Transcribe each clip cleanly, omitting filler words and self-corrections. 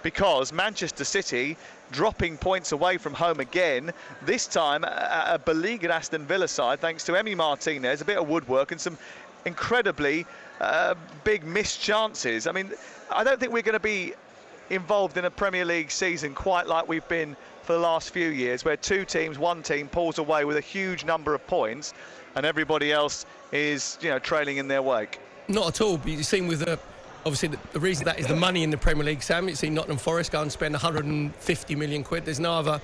because Manchester City dropping points away from home again, this time a beleaguered Aston Villa side, thanks to Emi Martinez, a bit of woodwork and some incredibly big missed chances. I mean, I don't think we're going to be involved in a Premier League season quite like we've been for the last few years, where one team pulls away with a huge number of points and everybody else is, trailing in their wake. Not at all, but you've seen with obviously the reason that is the money in the Premier League, Sam. You've seen Nottingham Forest go and spend 150 million quid. There's no other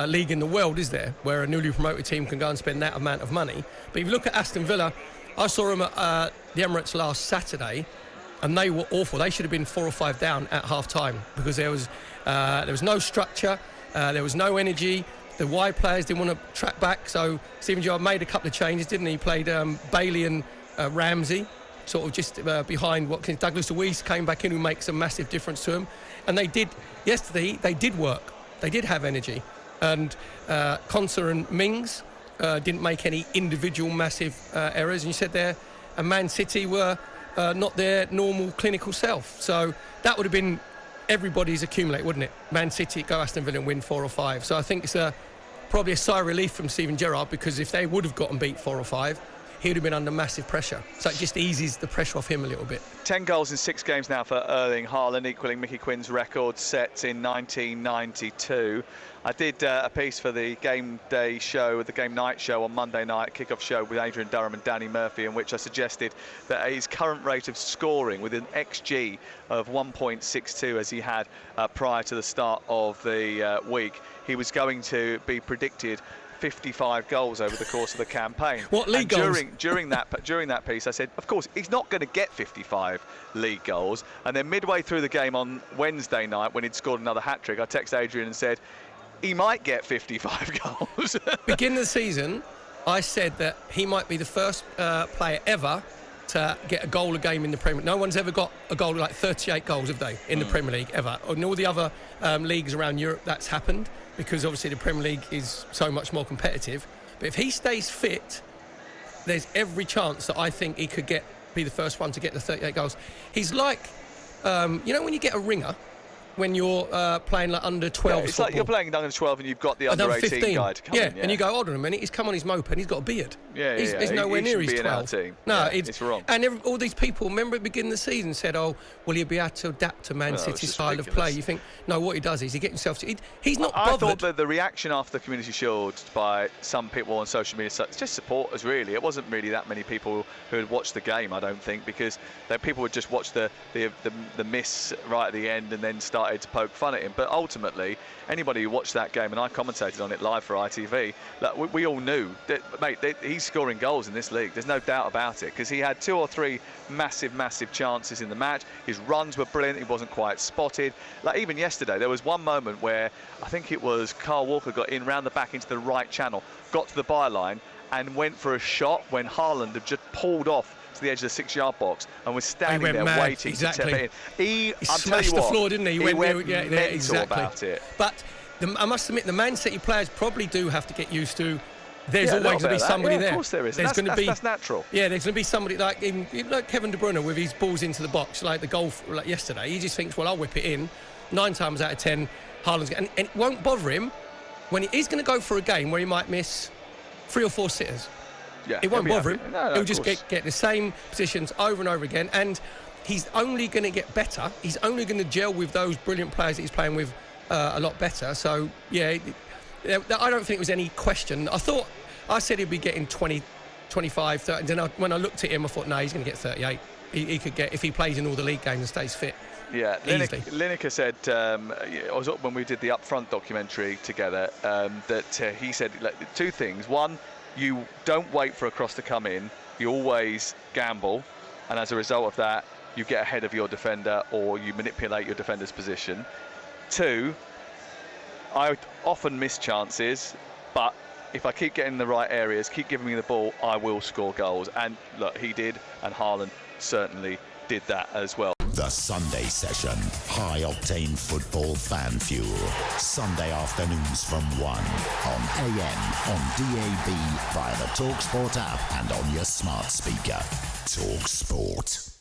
league in the world, is there, where a newly promoted team can go and spend that amount of money. But if you look at Aston Villa, I saw them at the Emirates last Saturday, and they were awful. They should have been 4 or 5 down at half-time because there was no structure, there was no energy. The wide players didn't want to track back, so Steven Gerrard made a couple of changes, didn't he? He played Bailey and Ramsey, sort of just behind Watkins. Douglas Luiz came back in, who makes a massive difference to them. And yesterday, they did work. They did have energy. And Konsa and Mings didn't make any individual massive errors. And you said there, and Man City were not their normal clinical self. So that would have been everybody's accumulate, wouldn't it? Man City go Aston Villa and win 4 or 5. So I think it's probably a sigh of relief from Steven Gerrard, because if they would have gotten beat 4 or 5, he would have been under massive pressure. So it just eases the pressure off him a little bit. 10 goals in 6 games now for Erling Haaland, equaling Mickey Quinn's record set in 1992. I did a piece for the game day show, the game night show on Monday night, kick-off show with Adrian Durham and Danny Murphy, in which I suggested that his current rate of scoring with an XG of 1.62 as he had prior to the start of the week, he was going to be predicted 55 goals over the course of the campaign. What league goals? During that piece, I said, of course, he's not going to get 55 league goals. And then midway through the game on Wednesday night, when he'd scored another hat-trick, I texted Adrian and said, he might get 55 goals. Beginning of the season, I said that he might be the first player ever to get a goal a game in the Premier League. No one's ever got a goal like 38 goals, have they, in the Premier League, ever? In all the other leagues around Europe, that's happened, because obviously the Premier League is so much more competitive. But if he stays fit, there's every chance that I think he could be the first one to get the 38 goals. He's like, when you get a ringer, when you're playing like under 12. It's like you're playing under 12 and you've got the under 18 guy to come in. And you go, hold on a minute, he's come on his moped, he's got a beard. He's nowhere near his 12. No, it's wrong. And all these people, remember at the beginning of the season, said, will he be able to adapt to Man City's style of play? You think, no, what he does is he gets himself to... He's not bothered. I thought that the reaction after the Community Shield by some people on social media, it's just supporters, really. It wasn't really that many people who had watched the game, I don't think, because people would just watch the miss right at the end and then started to poke fun at him. But ultimately, anybody who watched that game, and I commentated on it live for ITV, we all knew that, mate, he's scoring goals in this league. There's no doubt about it, because he had 2 or 3 massive chances in the match. His runs were brilliant. He wasn't quite spotted. Like even yesterday, there was one moment where I think it was Carl Walker got in round the back into the right channel, got to the byline and went for a shot when Haaland had just pulled off to the edge of the 6-yard box and was standing there waiting to tap it in. He smashed the floor, didn't he? He went exactly about it. But I must admit, the Man City players probably do have to get used to. There's always going to be somebody there. Of course there is. That's natural. Yeah, there's going to be somebody like Kevin De Bruyne with his balls into the box, like the goal like yesterday. He just thinks, well, I'll whip it in. 9 times out of 10, Haaland's and it won't bother him when he's going to go for a game where he might miss 3 or 4 sitters. Yeah, it won't bother him. No, he'll just get the same positions over and over again, and he's only going to get better. He's only going to gel with those brilliant players that he's playing with a lot better. So yeah, I don't think there was any question. I said he'd be getting 20, 25, 30. And then when I looked at him, I thought, no, he's going to get 38. He could get, if he plays in all the league games and stays fit. Yeah, Lineker said when we did the Upfront documentary together that he said 2 things. One, you don't wait for a cross to come in. You always gamble, and as a result of that, you get ahead of your defender or you manipulate your defender's position. 2, I often miss chances, but if I keep getting in the right areas, keep giving me the ball, I will score goals. And look, he did, and Haaland certainly did that as well. The Sunday Session. High-octane football fan fuel. Sunday afternoons from 1 on AM, on DAB, via the talkSPORT app and on your smart speaker. talkSPORT.